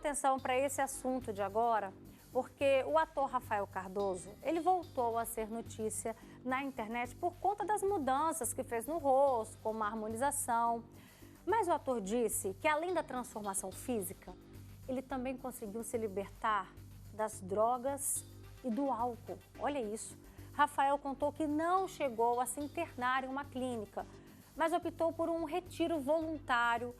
atenção para esse assunto de agora, porque o ator Rafael Cardoso, ele voltou a ser notícia na internet por conta das mudanças que fez no rosto, como a harmonização. Mas o ator disse que, além da transformação física, ele também conseguiu se libertar das drogas e do álcool. Olha isso. Rafael contou que não chegou a se internar em uma clínica, mas optou por um retiro voluntário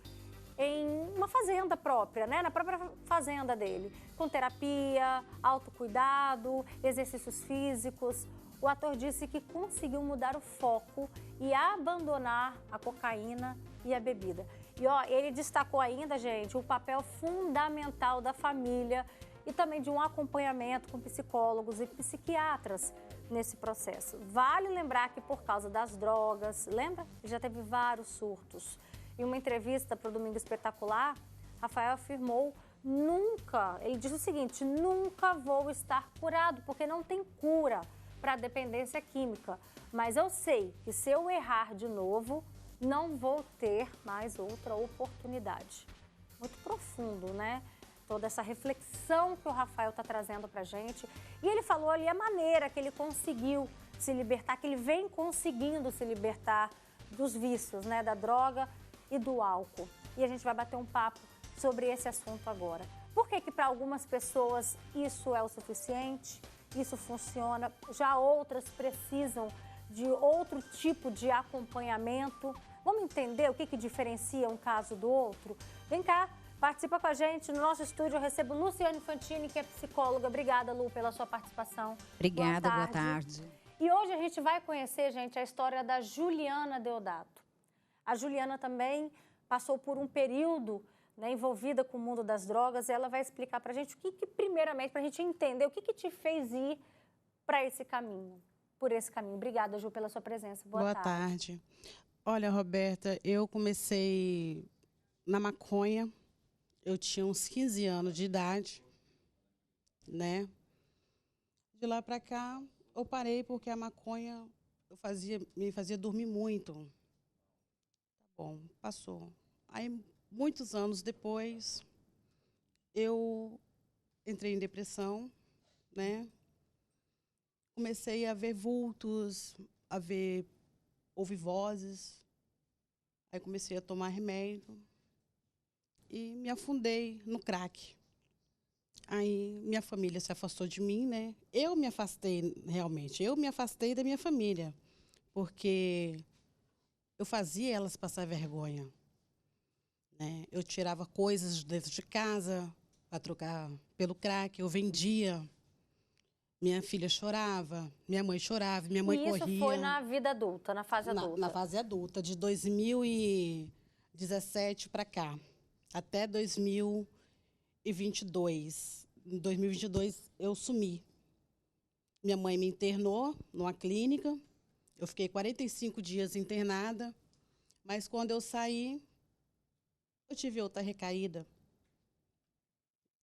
em uma fazenda própria, né? Na própria fazenda dele, com terapia, autocuidado, exercícios físicos. O ator disse que conseguiu mudar o foco e abandonar a cocaína e a bebida. E ó, ele destacou ainda, gente, o papel fundamental da família e também de um acompanhamento com psicólogos e psiquiatras nesse processo. Vale lembrar que por causa das drogas, lembra? Ele já teve vários surtos. Em uma entrevista para o Domingo Espetacular, Rafael afirmou ele disse o seguinte: nunca vou estar curado, porque não tem cura para a dependência química. Mas eu sei que se eu errar de novo, não vou ter mais outra oportunidade. Muito profundo, né? Toda essa reflexão que o Rafael está trazendo para a gente. E ele falou ali a maneira que ele conseguiu se libertar, que ele vem conseguindo se libertar dos vícios, né? Da droga e do álcool. E a gente vai bater um papo sobre esse assunto agora. Por que para algumas pessoas isso é o suficiente, isso funciona, já outras precisam de outro tipo de acompanhamento? Vamos entender o que diferencia um caso do outro? Vem cá, participa com a gente. No nosso estúdio eu recebo Luciane Fantini, que é psicóloga. Obrigada, Lu, pela sua participação. Obrigada, boa tarde. E hoje a gente vai conhecer, gente, a história da Juliana Deodato. A Juliana também passou por um período, né, envolvida com o mundo das drogas, e ela vai explicar para a gente primeiramente, para a gente entender o que te fez ir para esse caminho, por esse caminho. Obrigada, Ju, pela sua presença. Boa tarde. Olha, Roberta, eu comecei na maconha, eu tinha uns 15 anos de idade, né? De lá para cá, eu parei porque a maconha me fazia dormir muito. Bom, passou. Aí, muitos anos depois, eu entrei em depressão, né? Comecei a ver vultos, ouvir vozes. Aí comecei a tomar remédio e me afundei no crack. Aí minha família se afastou de mim, né? Eu me afastei, realmente. Eu me afastei da minha família, porque eu fazia elas passar vergonha, né? Eu tirava coisas dentro de casa para trocar pelo crack, eu vendia. Minha filha chorava, minha mãe chorava, minha mãe corria. E isso foi na vida adulta, na fase adulta? Na fase adulta, de 2017 para cá, até 2022. Em 2022, eu sumi. Minha mãe me internou numa clínica. Eu fiquei 45 dias internada, mas quando eu saí, eu tive outra recaída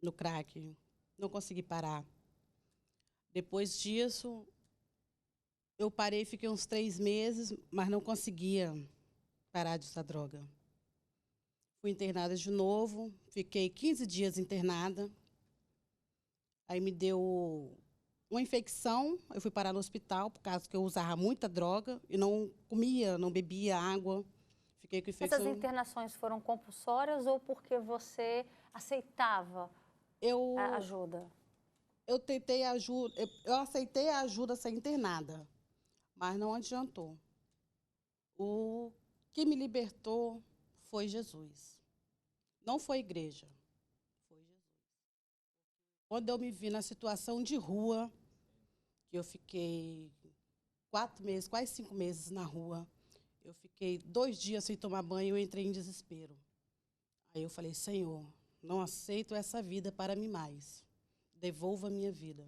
no crack. Não consegui parar. Depois disso, eu parei, fiquei uns 3 meses, mas não conseguia parar de usar droga. Fui internada de novo, fiquei 15 dias internada. Aí me deu uma infecção, eu fui parar no hospital, por causa que eu usava muita droga e não comia, não bebia água. Fiquei com infecção. Essas internações foram compulsórias ou porque você aceitava a ajuda? Eu aceitei a ajuda a ser internada, mas não adiantou. O que me libertou foi Jesus. Não foi igreja, foi Jesus. Quando eu me vi na situação de rua, que eu fiquei 4 meses, quase 5 meses na rua, eu fiquei 2 dias sem tomar banho, eu entrei em desespero. Aí eu falei: Senhor, não aceito essa vida para mim mais. Devolva a minha vida.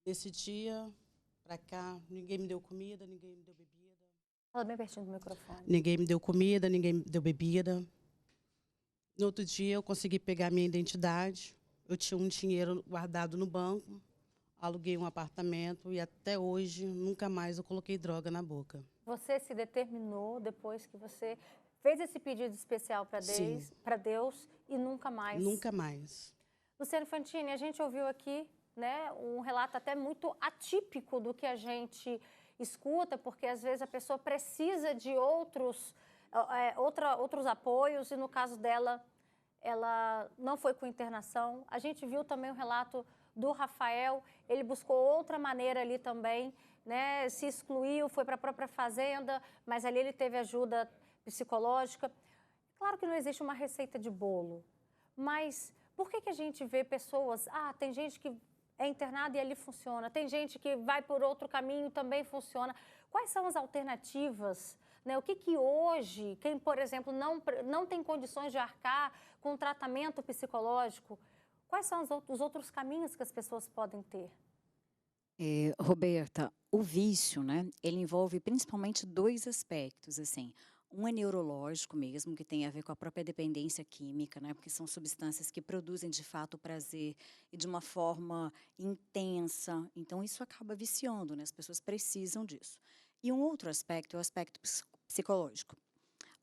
Desse dia para cá, ninguém me deu comida, ninguém me deu bebida. Fala bem pertinho do microfone. Ninguém me deu comida, ninguém me deu bebida. No outro dia, eu consegui pegar minha identidade. Eu tinha um dinheiro guardado no banco, aluguei um apartamento e até hoje, nunca mais eu coloquei droga na boca. Você se determinou, depois que você fez esse pedido especial Sim. para Deus e nunca mais. Nunca mais. Luciane Fantini, a gente ouviu aqui, né, um relato até muito atípico do que a gente escuta, porque às vezes a pessoa precisa de outros apoios e no caso dela, ela não foi com internação. A gente viu também o relato do Rafael, ele buscou outra maneira ali também, né, se excluiu, foi para a própria fazenda, mas ali ele teve ajuda psicológica. Claro que não existe uma receita de bolo, mas por que a gente vê pessoas, tem gente que é internada e ali funciona, tem gente que vai por outro caminho e também funciona. Quais são as alternativas? Né? O que hoje, quem, por exemplo, não tem condições de arcar com tratamento psicológico, quais são os outros caminhos que as pessoas podem ter? Roberta, o vício, né, ele envolve principalmente dois aspectos, assim. Um é neurológico mesmo, que tem a ver com a própria dependência química, né, porque são substâncias que produzem de fato prazer e de uma forma intensa. Então isso acaba viciando, né, as pessoas precisam disso. E um outro aspecto é o aspecto psicológico.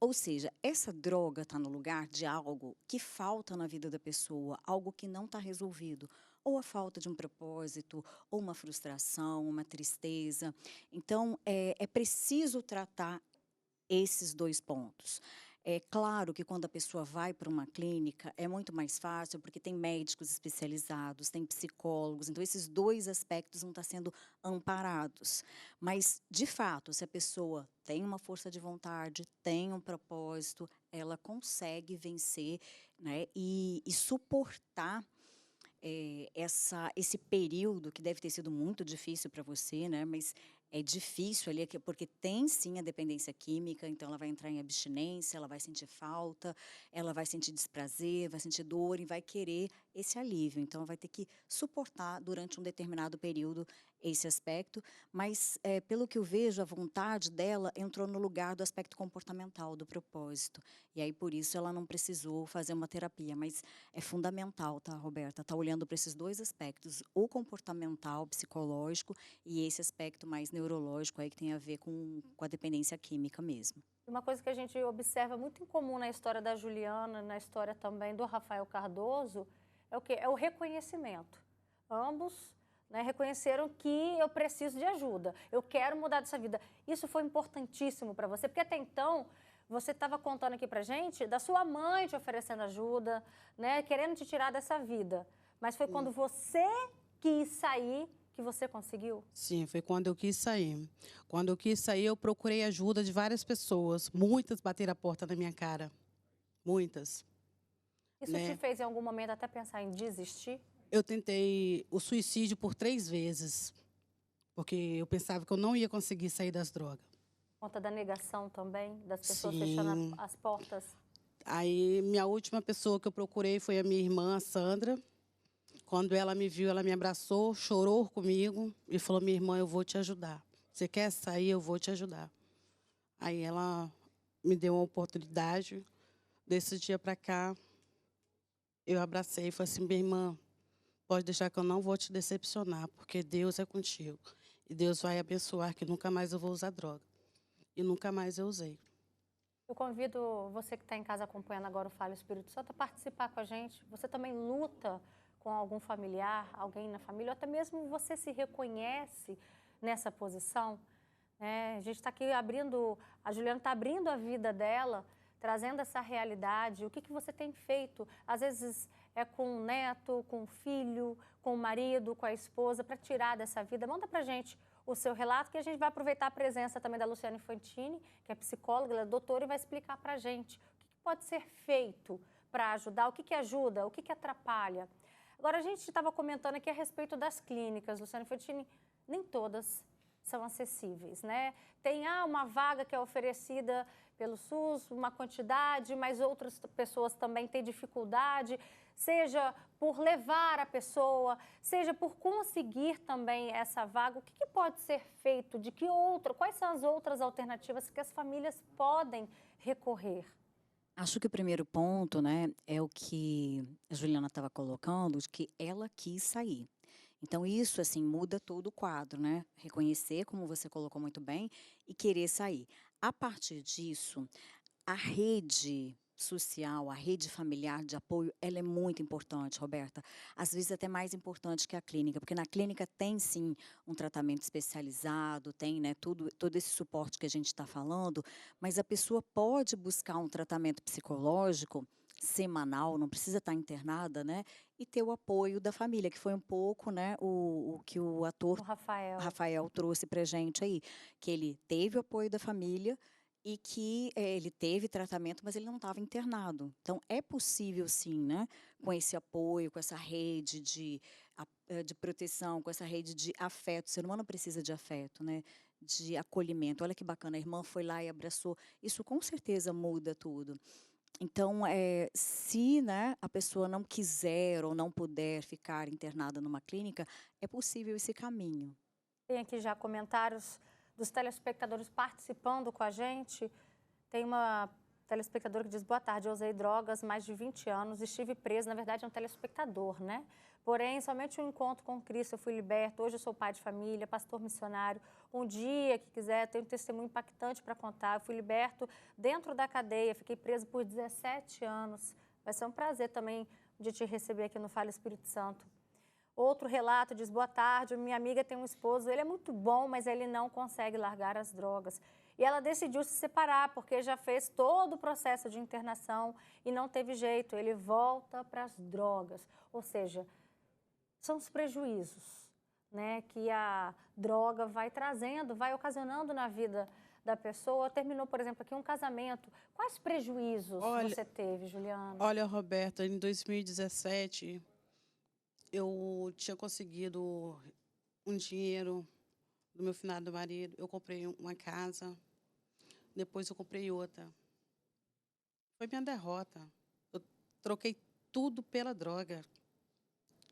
Ou seja, essa droga está no lugar de algo que falta na vida da pessoa, algo que não está resolvido, ou a falta de um propósito, ou uma frustração, uma tristeza. Então, é preciso tratar esses dois pontos. É claro que quando a pessoa vai para uma clínica é muito mais fácil porque tem médicos especializados, tem psicólogos, então esses dois aspectos vão estar sendo amparados. Mas, de fato, se a pessoa tem uma força de vontade, tem um propósito, ela consegue vencer, né, e suportar esse período que deve ter sido muito difícil para você, né? Mas é difícil ali, porque tem sim a dependência química, então ela vai entrar em abstinência, ela vai sentir falta, ela vai sentir desprazer, vai sentir dor e vai querer esse alívio. Então, ela vai ter que suportar durante um determinado período esse aspecto, mas pelo que eu vejo, a vontade dela entrou no lugar do aspecto comportamental, do propósito. E aí, por isso, ela não precisou fazer uma terapia, mas é fundamental, tá, Roberta? Tá olhando para esses dois aspectos, o comportamental, psicológico e esse aspecto mais neurológico aí que tem a ver com a dependência química mesmo. Uma coisa que a gente observa muito em comum na história da Juliana, na história também do Rafael Cardoso, é o quê? É o reconhecimento. Ambos, né, reconheceram que eu preciso de ajuda, eu quero mudar dessa vida. Isso foi importantíssimo para você, porque até então você estava contando aqui para gente da sua mãe te oferecendo ajuda, né, querendo te tirar dessa vida. Mas foi quando você quis sair que você conseguiu? Sim, foi quando eu quis sair. Quando eu quis sair, eu procurei ajuda de várias pessoas. Muitas bateram a porta na minha cara. Muitas. Isso Né? te fez em algum momento até pensar em desistir? Eu tentei o suicídio por 3 vezes, porque eu pensava que eu não ia conseguir sair das drogas. Por conta da negação também, das pessoas Sim. fechando as portas? Aí, minha última pessoa que eu procurei foi a minha irmã, a Sandra. Quando ela me viu, ela me abraçou, chorou comigo e falou: minha irmã, eu vou te ajudar. Você quer sair, eu vou te ajudar. Aí ela me deu uma oportunidade. Desse dia para cá, eu abracei e falei assim: minha irmã, pode deixar que eu não vou te decepcionar, porque Deus é contigo. E Deus vai abençoar que nunca mais eu vou usar droga. E nunca mais eu usei. Eu convido você que está em casa acompanhando agora o Fala Espírito Santo a participar com a gente. Você também luta com algum familiar, alguém na família, ou até mesmo você se reconhece nessa posição. Né? A gente está aqui abrindo, a Juliana está abrindo a vida dela, trazendo essa realidade. O que você tem feito? Às vezes é com o neto, com o filho, com o marido, com a esposa, para tirar dessa vida. Manda para a gente o seu relato, que a gente vai aproveitar a presença também da Luciane Fantini, que é psicóloga, ela é doutora, e vai explicar para a gente o que pode ser feito para ajudar, o que ajuda, o que atrapalha. Agora, a gente estava comentando aqui a respeito das clínicas, Luciane Fantini, nem todas são acessíveis, né? Tem uma vaga que é oferecida pelo SUS, uma quantidade, mas outras pessoas também têm dificuldade, seja por levar a pessoa, seja por conseguir também essa vaga. O que pode ser feito? Quais são as outras alternativas que as famílias podem recorrer? Acho que o primeiro ponto, né, é o que a Juliana estava colocando, de que ela quis sair. Então, isso, assim, muda todo o quadro, né? Reconhecer, como você colocou muito bem, e querer sair. A partir disso, a rede social, a rede familiar de apoio, ela é muito importante, Roberta. Às vezes até mais importante que a clínica, porque na clínica tem sim um tratamento especializado, tem, né, todo esse suporte que a gente está falando, mas a pessoa pode buscar um tratamento psicológico semanal, não precisa estar internada, né, e ter o apoio da família, que foi um pouco, né, o que o ator O Rafael. Rafael trouxe para gente aí, que ele teve o apoio da família e que ele teve tratamento, mas ele não estava internado. Então, é possível sim, né, com esse apoio, com essa rede de proteção, com essa rede de afeto. O ser humano precisa de afeto, né, de acolhimento. Olha que bacana, a irmã foi lá e abraçou. Isso com certeza muda tudo. Então, se, né, a pessoa não quiser ou não puder ficar internada numa clínica, é possível esse caminho. Tem aqui já comentários dos telespectadores participando com a gente. Tem uma telespectadora que diz: boa tarde, eu usei drogas mais de 20 anos, estive presa. Na verdade, é um telespectador, né? Porém, somente um encontro com Cristo eu fui liberto. Hoje eu sou pai de família, pastor missionário. Um dia que quiser, tenho um testemunho impactante para contar. Eu fui liberto dentro da cadeia, fiquei preso por 17 anos. Vai ser um prazer também de te receber aqui no Fala Espírito Santo. Outro relato diz: boa tarde, minha amiga tem um esposo, ele é muito bom, mas ele não consegue largar as drogas. E ela decidiu se separar, porque já fez todo o processo de internação e não teve jeito, ele volta para as drogas. Ou seja, são os prejuízos, né, que a droga vai trazendo, vai ocasionando na vida da pessoa. Terminou, por exemplo, aqui um casamento. Quais prejuízos você teve, Juliana? Olha, Roberta, em 2017, eu tinha conseguido um dinheiro do meu finado marido. Eu comprei uma casa, depois eu comprei outra. Foi minha derrota. Eu troquei tudo pela droga.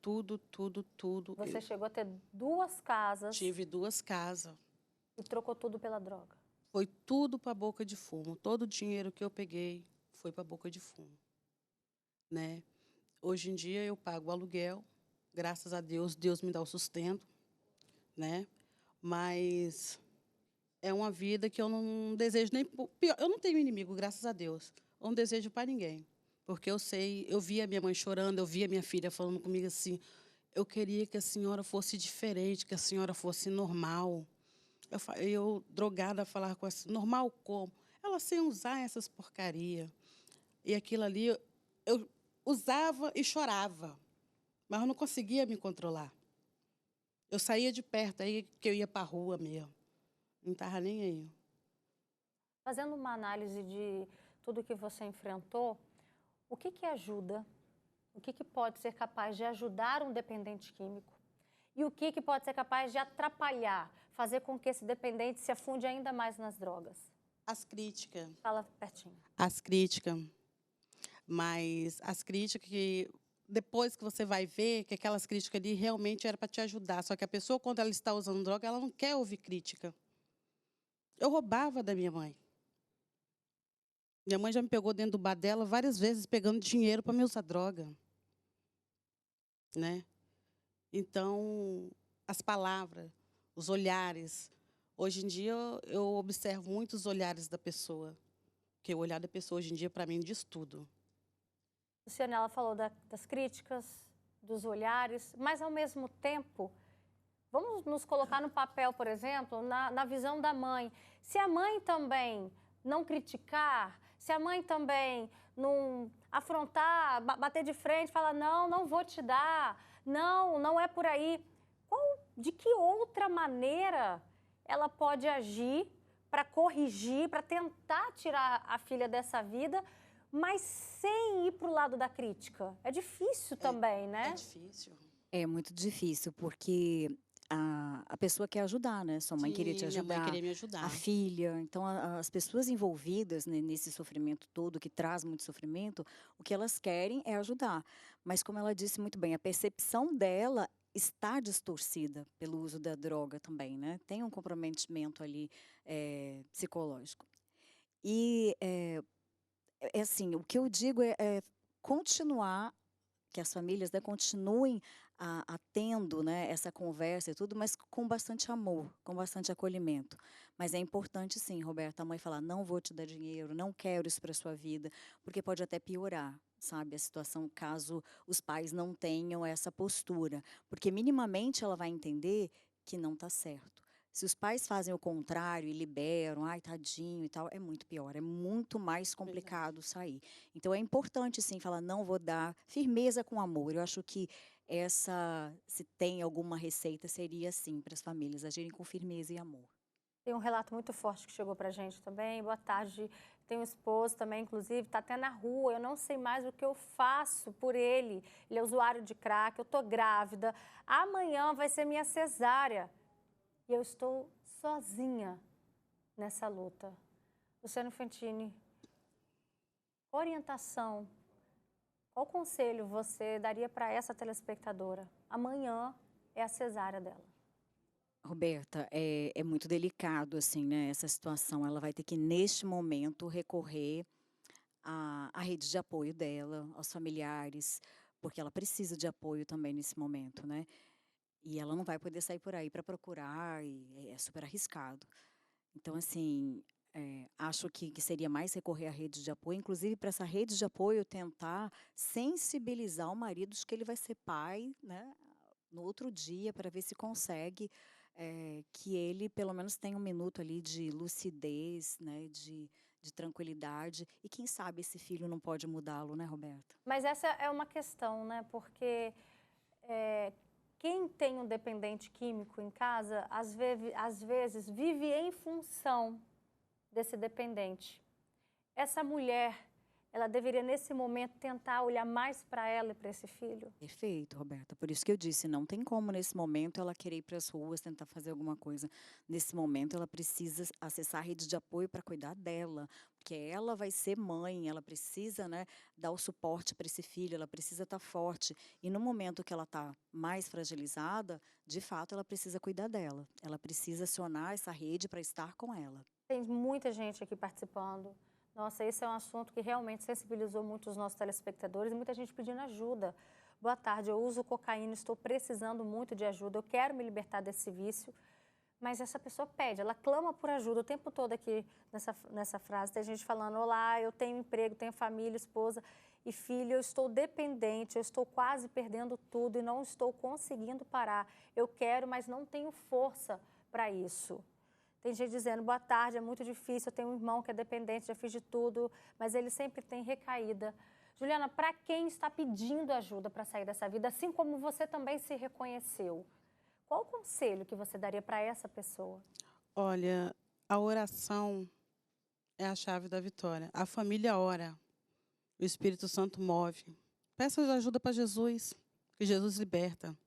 Tudo, tudo, tudo. Você chegou a ter 2 casas. Tive 2 casas. E trocou tudo pela droga. Foi tudo para a boca de fumo. Todo o dinheiro que eu peguei foi para a boca de fumo, né? Hoje em dia eu pago o aluguel. Graças a Deus, Deus me dá o sustento, né? Mas é uma vida que eu não desejo nem... Pior, eu não tenho inimigo, graças a Deus. Eu não desejo para ninguém. Porque eu sei, eu via minha mãe chorando, eu via minha filha falando comigo assim: eu queria que a senhora fosse diferente, que a senhora fosse normal. Eu drogada, falar com essa, normal como? Ela sem usar essas porcaria. E aquilo ali, eu usava e chorava, mas eu não conseguia me controlar. Eu saía de perto, aí que eu ia para a rua mesmo. Não estava nem aí. Fazendo uma análise de tudo que você enfrentou, o que ajuda? O que pode ser capaz de ajudar um dependente químico? E o que pode ser capaz de atrapalhar, fazer com que esse dependente se afunde ainda mais nas drogas? As críticas. Fala pertinho. As críticas. Mas as críticas que... Depois que você vai ver que aquelas críticas ali realmente era para te ajudar. Só que a pessoa, quando ela está usando droga, ela não quer ouvir crítica. Eu roubava da minha mãe. Minha mãe já me pegou dentro do bar dela várias vezes, pegando dinheiro para me usar droga, né? Então, as palavras, os olhares. Hoje em dia, eu observo muito os olhares da pessoa. Porque o olhar da pessoa, hoje em dia, para mim, diz tudo. Luciana, ela falou das críticas, dos olhares, mas, ao mesmo tempo, vamos nos colocar no papel, por exemplo, na visão da mãe. Se a mãe também não criticar, se a mãe também não afrontar, bater de frente, falar: não vou te dar, não é por aí. De que outra maneira ela pode agir para corrigir, para tentar tirar a filha dessa vida, mas sem ir para o lado da crítica? É difícil também, né? É difícil. É muito difícil, porque a pessoa quer ajudar, né? Sua mãe queria te Minha mãe ajudar, queria me ajudar. a filha. Então, as pessoas envolvidas, né, nesse sofrimento todo, que traz muito sofrimento, o que elas querem é ajudar. Mas, como ela disse muito bem, a percepção dela está distorcida pelo uso da droga também, né? Tem um comprometimento ali psicológico. E, assim, o que eu digo é continuar que as famílias, né, continuem tendo, né, essa conversa e tudo, mas com bastante amor, com bastante acolhimento. Mas é importante, sim, Roberta, a mãe falar: não vou te dar dinheiro, não quero isso para sua vida, porque pode até piorar, sabe, a situação caso os pais não tenham essa postura, porque minimamente ela vai entender que não está certo. Se os pais fazem o contrário e liberam, ai, tadinho e tal, é muito pior, é muito mais complicado sair. Então é importante, sim, falar: não vou dar, firmeza com amor. Eu acho que se tem alguma receita, seria assim, para as famílias agirem com firmeza e amor. Tem um relato muito forte que chegou para a gente também. Boa tarde. Tenho um esposo também, inclusive, está até na rua. Eu não sei mais o que eu faço por ele. Ele é usuário de crack, eu estou grávida. Amanhã vai ser minha cesárea. E eu estou sozinha nessa luta. Luciano Fantini, orientação, qual conselho você daria para essa telespectadora? Amanhã é a cesárea dela. Roberta, é muito delicado, assim, né, essa situação. Ela vai ter que, neste momento, recorrer à rede de apoio dela, aos familiares, porque ela precisa de apoio também nesse momento, né? E ela não vai poder sair por aí para procurar, e é super arriscado. Então, assim, acho que seria mais recorrer à rede de apoio, inclusive para essa rede de apoio tentar sensibilizar o marido de que ele vai ser pai, né, no outro dia, para ver se consegue que ele pelo menos tenha um minuto ali de lucidez, né, de tranquilidade, e quem sabe esse filho não pode mudá-lo, né, Roberta? Mas essa é uma questão, né? Porque quem tem um dependente químico em casa, às vezes vive em função desse dependente. Essa mulher, ela deveria, nesse momento, tentar olhar mais para ela e para esse filho? Perfeito, Roberta. Por isso que eu disse, não tem como nesse momento ela querer ir para as ruas, tentar fazer alguma coisa. Nesse momento ela precisa acessar a rede de apoio para cuidar dela, porque ela vai ser mãe, ela precisa, né, dar o suporte para esse filho, ela precisa estar forte. E no momento que ela está mais fragilizada, de fato ela precisa cuidar dela. Ela precisa acionar essa rede para estar com ela. Tem muita gente aqui participando. Nossa, esse é um assunto que realmente sensibilizou muito os nossos telespectadores e muita gente pedindo ajuda. Boa tarde, eu uso cocaína, estou precisando muito de ajuda, eu quero me libertar desse vício. Mas essa pessoa pede, ela clama por ajuda o tempo todo aqui nessa frase. Tem gente falando: olá, eu tenho emprego, tenho família, esposa e filho, eu estou dependente, eu estou quase perdendo tudo e não estou conseguindo parar. Eu quero, mas não tenho força para isso. Tem gente dizendo: boa tarde, é muito difícil, eu tenho um irmão que é dependente, já fiz de tudo, mas ele sempre tem recaída. Juliana, para quem está pedindo ajuda para sair dessa vida, assim como você também se reconheceu, qual o conselho que você daria para essa pessoa? Olha, a oração é a chave da vitória. A família ora, o Espírito Santo move. Peça ajuda para Jesus, que Jesus liberta.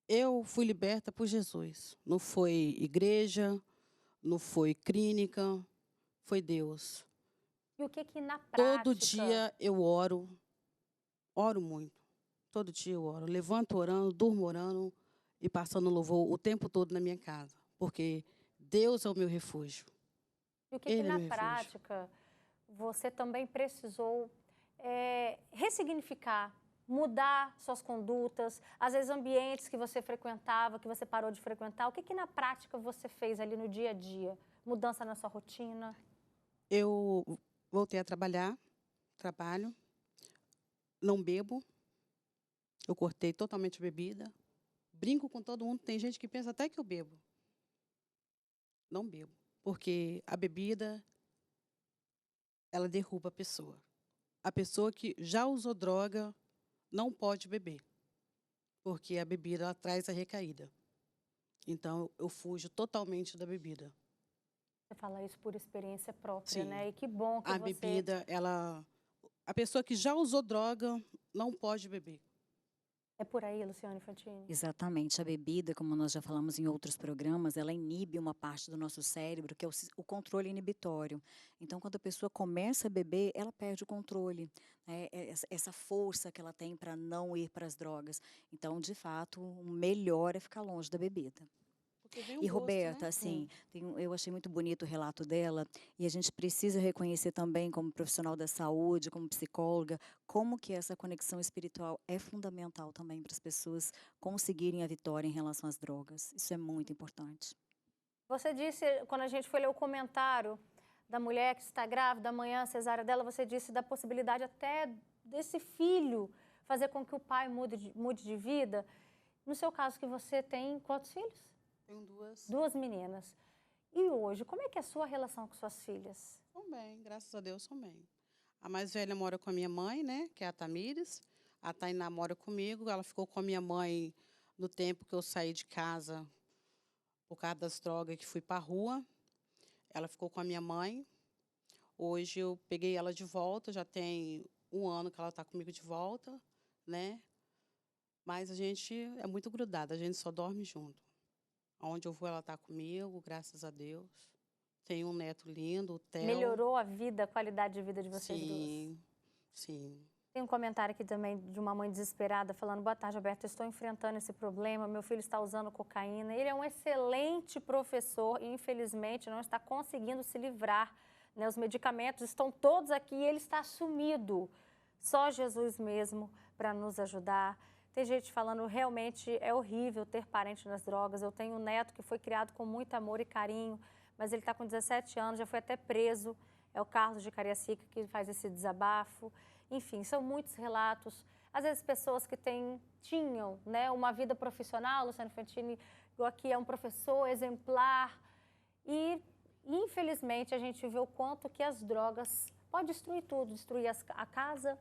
Eu fui liberta por Jesus. Não foi igreja, não foi clínica, foi Deus. E o que na Todo prática... dia eu oro muito. Todo dia eu oro. Levanto orando, durmo orando e passando louvor o tempo todo na minha casa. Porque Deus é o meu refúgio. E o que Ele é na meu refúgio. prática você também precisou ressignificar, mudar suas condutas, às vezes ambientes que você frequentava, que você parou de frequentar? O que na prática você fez ali no dia a dia? Mudança na sua rotina? Eu voltei a trabalhar, trabalho, não bebo. Eu cortei totalmente a bebida. Brinco com todo mundo. Tem gente que pensa até que eu bebo. Não bebo. Porque a bebida, ela derruba a pessoa. A pessoa que já usou droga não pode beber. Porque a bebida, ela traz a recaída. Então, eu fujo totalmente da bebida. Você fala isso por experiência própria, Sim. né? E que bom que A você... bebida, ela... A pessoa que já usou droga não pode beber. É por aí, Luciane Fantini? Exatamente. A bebida, como nós já falamos em outros programas, ela inibe uma parte do nosso cérebro, que é o controle inibitório. Então, quando a pessoa começa a beber, ela perde o controle, né? Essa força que ela tem para não ir para as drogas. Então, de fato, o melhor é ficar longe da bebida. Porque vem um E gosto, Roberta, né? assim, eu achei muito bonito o relato dela e a gente precisa reconhecer também como profissional da saúde, como psicóloga, como que essa conexão espiritual é fundamental também para as pessoas conseguirem a vitória em relação às drogas. Isso é muito importante. Você disse, quando a gente foi ler o comentário da mulher que está grávida, amanhã a cesárea dela, você disse da possibilidade até desse filho fazer com que o pai mude de vida. No seu caso, que você tem quantos filhos? Tenho duas. Duas meninas. E hoje, como é que é a sua relação com suas filhas? São bem, graças a Deus são bem. A mais velha mora com a minha mãe, né, que é a Tamires. A Tainá mora comigo, ela ficou com a minha mãe no tempo que eu saí de casa por causa das drogas que fui para a rua. Ela ficou com a minha mãe. Hoje eu peguei ela de volta, já tem 1 ano que ela está comigo de volta, né? Mas a gente é muito grudada, a gente só dorme junto. Onde eu vou, ela está comigo, graças a Deus. Tenho um neto lindo, o Theo. Melhorou a vida, a qualidade de vida de vocês duas? Sim, sim. Tem um comentário aqui também de uma mãe desesperada falando: boa tarde, Alberto, eu estou enfrentando esse problema, meu filho está usando cocaína. Ele é um excelente professor e, infelizmente, não está conseguindo se livrar, né? Os medicamentos estão todos aqui e ele está sumido. Só Jesus mesmo para nos ajudar. Tem gente falando, realmente é horrível ter parente nas drogas. Eu tenho um neto que foi criado com muito amor e carinho, mas ele está com 17 anos, já foi até preso. É o Carlos de Cariacica que faz esse desabafo. Enfim, são muitos relatos. Às vezes, pessoas que tinham, né, uma vida profissional, Luciano Fantini, igual aqui, é um professor exemplar. E, infelizmente, a gente vê o quanto que as drogas podem destruir tudo. Destruir a casa,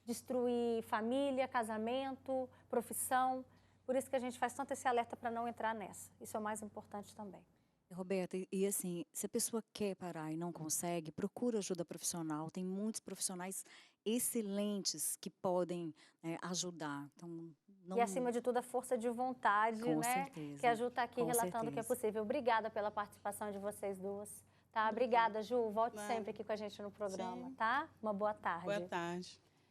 destruir família, casamento, profissão. Por isso que a gente faz tanto esse alerta para não entrar nessa. Isso é o mais importante também. Roberta, e assim, se a pessoa quer parar e não consegue, procura ajuda profissional. Tem muitos profissionais excelentes que podem ajudar. Então, não... E, acima de tudo, a força de vontade, Com né? certeza. Que a Ju está aqui Com relatando certeza. o que é possível. Obrigada pela participação de vocês duas. Tá? Obrigada, Ju. Volte sempre aqui com a gente no programa, Sim. tá? Uma boa tarde. Boa tarde.